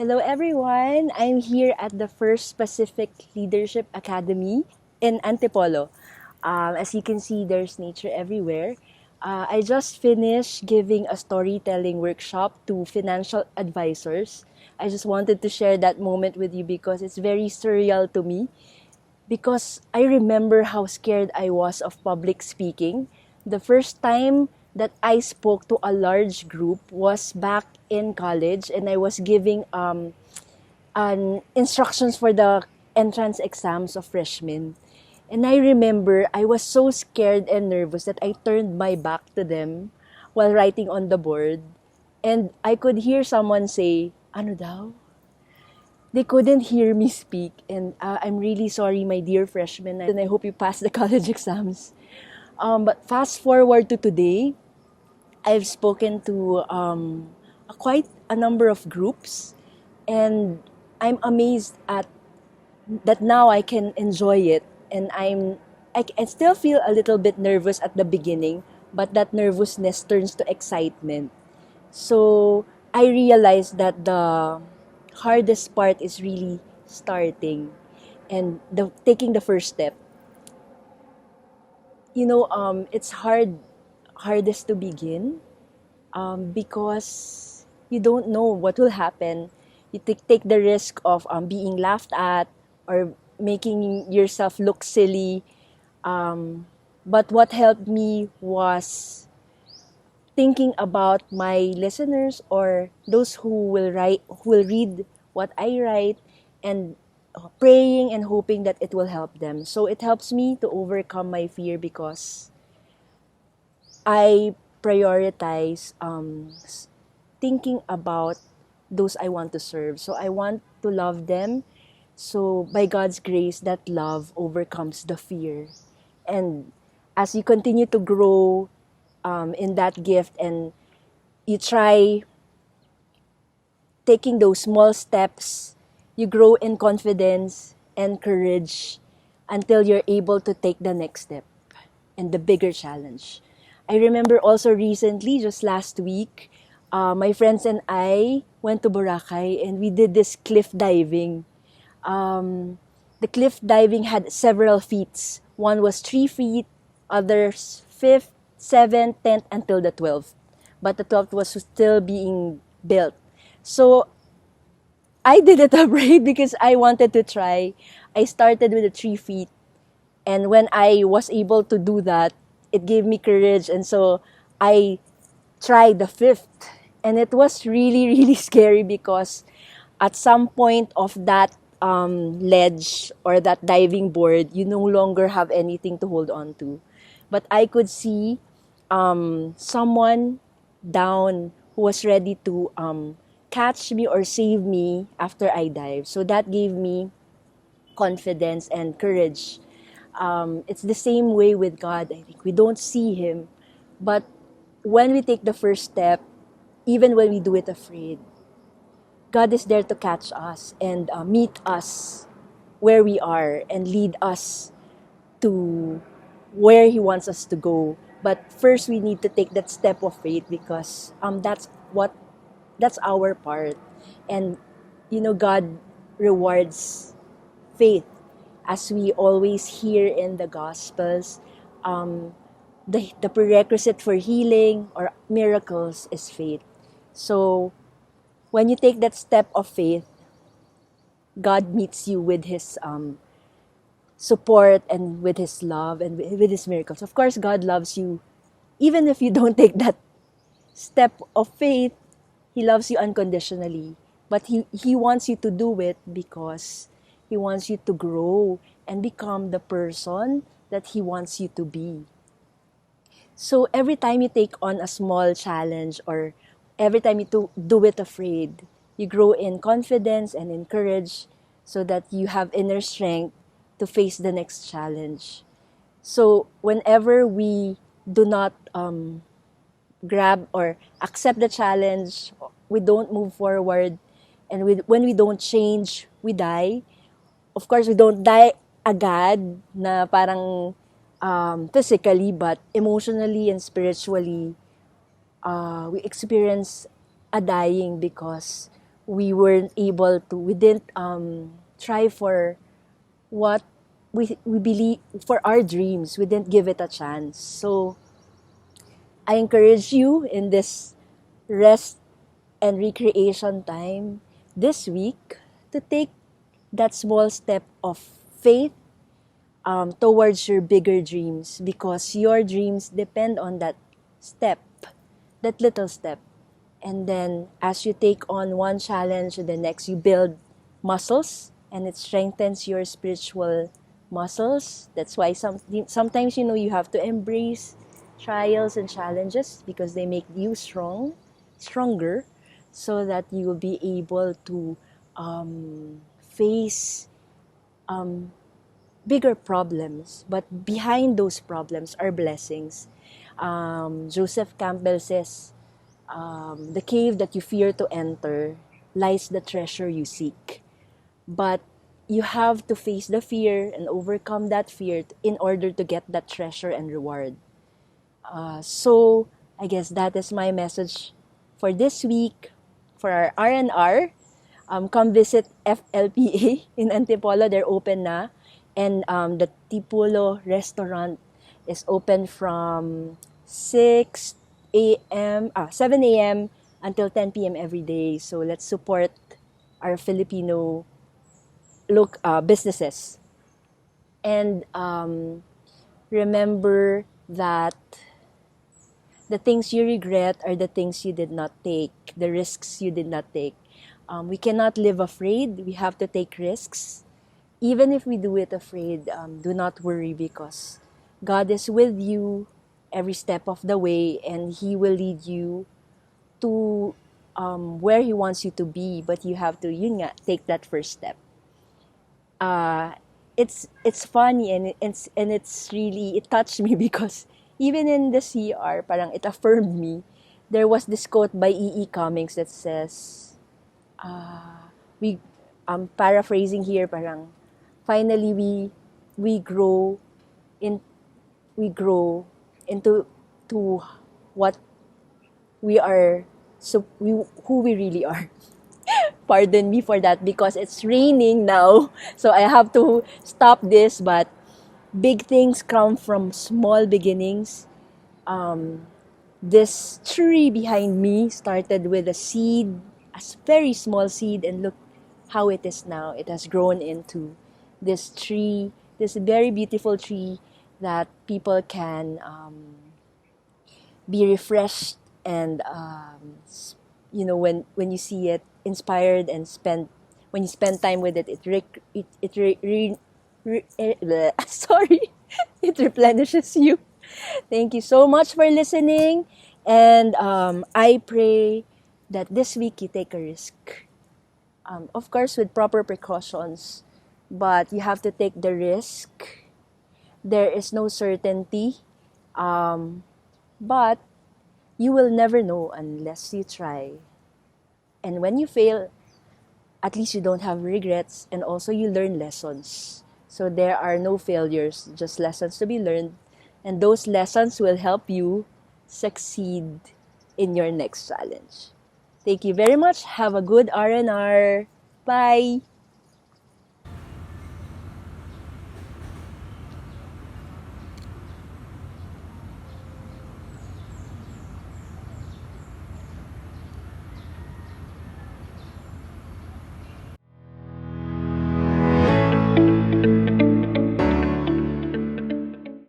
Hello, everyone. I'm here at the First Pacific Leadership Academy in Antipolo. As you can see, there's nature everywhere. I just finished giving a storytelling workshop to financial advisors. I just wanted to share that moment with you because it's very surreal to me. Because I remember how scared I was of public speaking. The first time that I spoke to a large group was back in college, and I was giving instructions for the entrance exams of freshmen. And I remember I was so scared and nervous that I turned my back to them while writing on the board. And I could hear someone say, "Ano daw?" They couldn't hear me speak, and I'm really sorry, my dear freshmen, and I hope you pass the college exams. But fast forward to today, I've spoken to quite a number of groups, and I'm amazed at that now I can enjoy it, and I still feel a little bit nervous at the beginning, but that nervousness turns to excitement. So I realized that the hardest part is really starting and taking the first step. It's hardest to begin because you don't know what will happen. You take the risk of being laughed at or making yourself look silly. But what helped me was thinking about my listeners or those who will read what I write, and praying and hoping that it will help them. So it helps me to overcome my fear because I prioritize thinking about those I want to serve. So I want to love them. So by God's grace, that love overcomes the fear. And as you continue to grow in that gift, and you try taking those small steps, you grow in confidence and courage until you're able to take the next step and the bigger challenge. I remember also recently, just last week, my friends and I went to Boracay and we did this cliff diving. The cliff diving had several feats. One was 3 feet, others fifth, seventh, 10th, until the 12th. But the 12th was still being built. So I did it afraid because I wanted to try. I started with the 3 feet, and when I was able to do that, it gave me courage, and so I tried the fifth. And it was really, really scary because at some point of that ledge or that diving board, you no longer have anything to hold on to. But I could see someone down who was ready to catch me or save me after I dive. So that gave me confidence and courage. It's the same way with God, I think. We don't see Him, but when we take the first step, even when we do it afraid, God is there to catch us and meet us where we are and lead us to where He wants us to go. But first, we need to take that step of faith because that's our part. And God rewards faith, as we always hear in the Gospels. Um, the prerequisite for healing or miracles is faith. So when you take that step of faith, God meets you with His support and with His love and with His miracles. Of course, God loves you. Even if you don't take that step of faith, He loves you unconditionally. But He wants you to do it because He wants you to grow and become the person that He wants you to be. So every time you take on a small challenge or every time you do it afraid, you grow in confidence and in courage so that you have inner strength to face the next challenge. So whenever we do not grab or accept the challenge, we don't move forward, and when we don't change, we die. Of course, we don't die agad na parang physically, but emotionally and spiritually, we experience a dying because we weren't able to, we didn't try for what we believe, for our dreams. We didn't give it a chance. So I encourage you in this rest and recreation time this week to take that small step of faith towards your bigger dreams, because your dreams depend on that step, that little step. And then as you take on one challenge, the next you build muscles, and it strengthens your spiritual muscles. That's why sometimes you have to embrace trials and challenges, because they make you stronger, so that you will be able to face bigger problems. But behind those problems are blessings. Joseph Campbell says, the cave that you fear to enter lies the treasure you seek. But you have to face the fear and overcome that fear in order to get that treasure and reward. So I guess that is my message for this week for our R&R. Come visit FLPA in Antipolo. They're open na. And the Tipulo restaurant is open from 7 a.m. until 10 p.m. every day. So let's support our Filipino businesses. And remember that the things you regret are the things you did not take, the risks you did not take. We cannot live afraid. We have to take risks. Even if we do it afraid, do not worry, because God is with you every step of the way, and He will lead you to where He wants you to be. But you have to take that first step. It's funny, and it's really, it touched me because even in the CR, parang it affirmed me. There was this quote by E.E. Cummings that says, we paraphrasing here, parang finally we grow in we grow into to what we are, who we really are. Pardon me for that, because it's raining now, so I have to stop this. But big things come from small beginnings. This tree behind me started with a seed, a very small seed, and look how it is now. It has grown into this tree, this very beautiful tree that people can be refreshed, and when you see it, inspired, and when you spend time with it, sorry, it replenishes you. Thank you so much for listening, and I pray that this week you take a risk. Of course, with proper precautions, but you have to take the risk. There is no certainty, but you will never know unless you try. And when you fail, at least you don't have regrets, and also you learn lessons. So there are no failures, just lessons to be learned. And those lessons will help you succeed in your next challenge. Thank you very much. Have a good R&R. Bye.